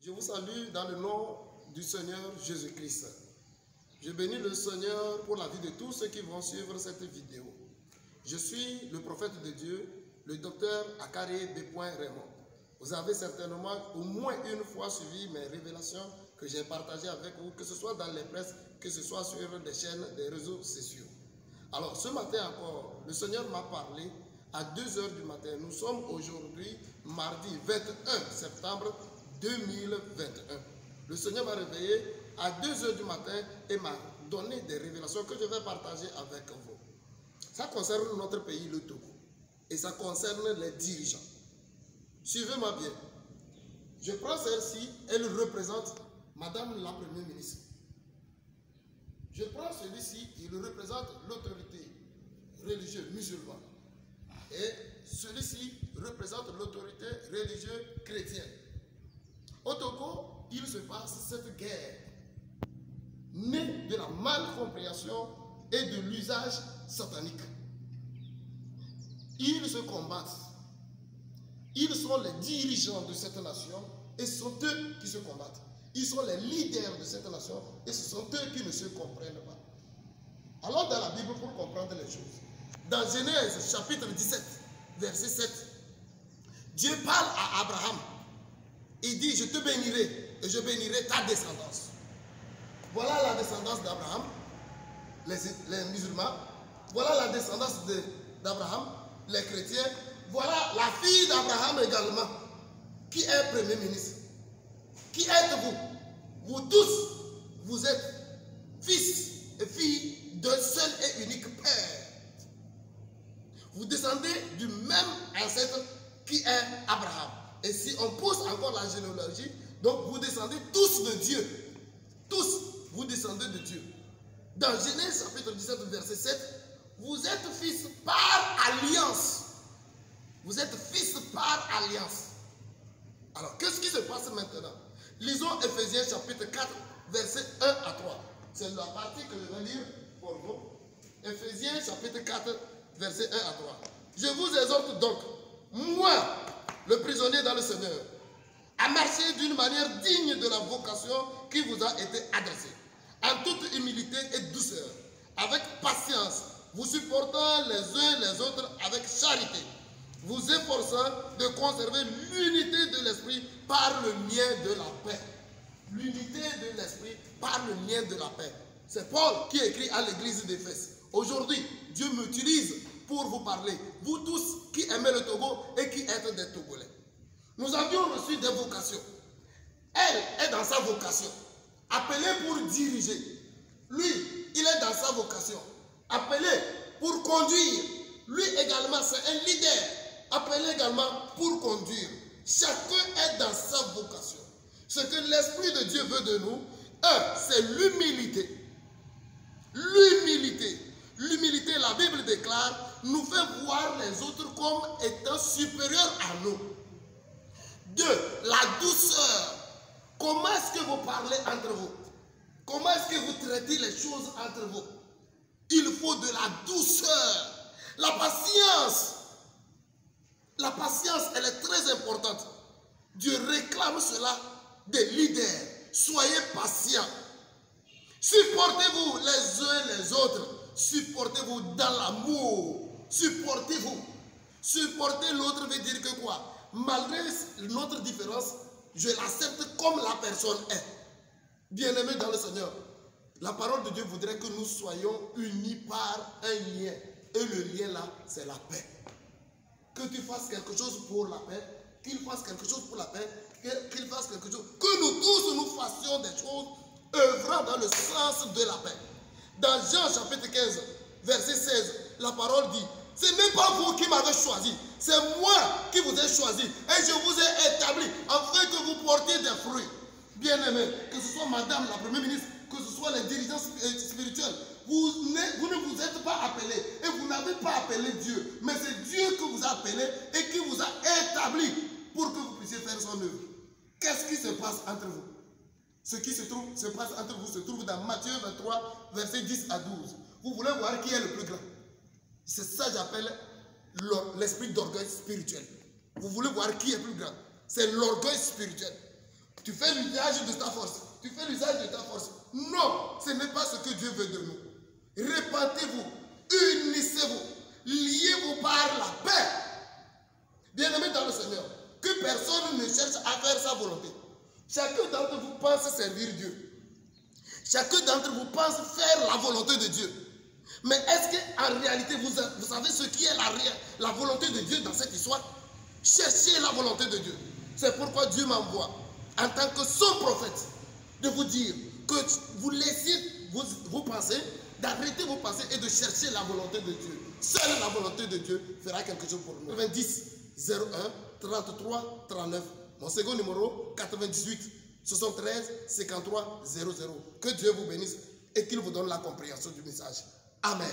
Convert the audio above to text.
Je vous salue dans le nom du Seigneur Jésus-Christ. Je bénis le Seigneur pour la vie de tous ceux qui vont suivre cette vidéo. Je suis le prophète de Dieu, le docteur Akare B. Raymond. Vous avez certainement au moins une fois suivi mes révélations que j'ai partagées avec vous, que ce soit dans les presses, que ce soit sur des chaînes, des réseaux sociaux. Alors ce matin encore, le Seigneur m'a parlé à 2 h du matin. Nous sommes aujourd'hui mardi 21 septembre 2021. Le Seigneur m'a réveillé à 2 h du matin et m'a donné des révélations que je vais partager avec vous. Ça concerne notre pays, le Togo, et ça concerne les dirigeants. Suivez-moi bien. Je prends celle-ci, elle représente Madame la Première ministre. Je prends celui-ci, il représente l'autorité religieuse musulmane. Et celui-ci représente l'autorité religieuse chrétienne. Au Togo, il se passe cette guerre née de la malcompréhension et de l'usage satanique. Ils se combattent. Ils sont les dirigeants de cette nation et ce sont eux qui se combattent. Ils sont les leaders de cette nation et ce sont eux qui ne se comprennent pas. Allons dans la Bible pour comprendre les choses. Dans Genèse chapitre 17, verset 7, Dieu parle à Abraham. Il dit, je te bénirai et je bénirai ta descendance. Voilà la descendance d'Abraham, les musulmans. Voilà la descendance d'Abraham, les chrétiens. Voilà la fille d'Abraham également, qui est Premier ministre. Qui êtes-vous? Vous tous, vous êtes fils et filles d'un seul et unique Père. Vous descendez du même ancêtre qui est Abraham. Et si on pousse encore la généalogie, donc vous descendez tous de Dieu. Tous, vous descendez de Dieu. Dans Genèse chapitre 17, verset 7, vous êtes fils par alliance. Vous êtes fils par alliance. Alors, qu'est-ce qui se passe maintenant? Lisons Ephésiens chapitre 4, verset 1 à 3. C'est la partie que je vais lire pour vous. Ephésiens chapitre 4, verset 1 à 3. Je vous exhorte donc, moi, le prisonnier dans le Seigneur, à marcher d'une manière digne de la vocation qui vous a été adressée, en toute humilité et douceur, avec patience, vous supportant les uns les autres avec charité, vous efforçant de conserver l'unité de l'esprit par le lien de la paix. L'unité de l'esprit par le lien de la paix. C'est Paul qui écrit à l'église d'Éphèse. Aujourd'hui, Dieu m'utilise pour vous parler, vous tous qui aimez le Togo et qui êtes des Togolais. Nous avions reçu des vocations. Elle est dans sa vocation, appelée pour diriger. Lui, il est dans sa vocation, appelé pour conduire. Lui également, c'est un leader, appelé également pour conduire. Chacun est dans sa vocation. Ce que l'Esprit de Dieu veut de nous, c'est l'humilité. L'humilité. L'humilité, la Bible déclare, nous fait voir les autres comme étant supérieurs à nous. 2. La douceur. Comment est-ce que vous parlez entre vous? Comment est-ce que vous traitez les choses entre vous? Il faut de la douceur. La patience. La patience, elle est très importante. Dieu réclame cela des leaders. Soyez patients. Supportez-vous les uns les autres. Supportez-vous dans l'amour. Supportez-vous. Supporter l'autre veut dire que quoi? Malgré notre différence, je l'accepte comme la personne est. Bien-aimé dans le Seigneur, la parole de Dieu voudrait que nous soyons unis par un lien. Et le lien là, c'est la paix. Que tu fasses quelque chose pour la paix, qu'il fasse quelque chose pour la paix, qu'il fasse quelque chose. Que nous tous nous fassions des choses œuvrant dans le sens de la paix. Dans Jean chapitre 15, verset 16, la parole dit, ce n'est pas vous qui m'avez choisi, c'est moi qui vous ai choisi et je vous ai établi afin que vous portiez des fruits. Bien-aimés, que ce soit Madame la Première ministre, que ce soit les dirigeants spirituels, vous ne vous êtes pas appelés et vous n'avez pas appelé Dieu, mais c'est Dieu que vous a appelé et qui vous a établi pour que vous puissiez faire son œuvre. Qu'est-ce qui se passe entre vous? Ce qui se passe entre vous se trouve dans Matthieu 23, versets 10 à 12. Vous voulez voir qui est le plus grand? C'est ça que j'appelle l'esprit d'orgueil spirituel. Vous voulez voir qui est plus grand? C'est l'orgueil spirituel. Tu fais l'usage de ta force. Tu fais l'usage de ta force. Non, ce n'est pas ce que Dieu veut de nous. Répentez-vous, unissez-vous, liez-vous par la paix. Bien-aimés dans le Seigneur, que personne ne cherche à faire sa volonté. Chacun d'entre vous pense servir Dieu. Chacun d'entre vous pense faire la volonté de Dieu. Mais est-ce qu'en réalité, vous savez ce qui est la volonté de Dieu dans cette histoire? Cherchez la volonté de Dieu. C'est pourquoi Dieu m'envoie, en tant que son prophète, de vous dire que vous laissiez vos pensées, d'arrêter vos pensées et de chercher la volonté de Dieu. Seule la volonté de Dieu fera quelque chose pour nous. 90 01 33 39. Mon second numéro, 98 73 53 00. Que Dieu vous bénisse et qu'il vous donne la compréhension du message. Amen.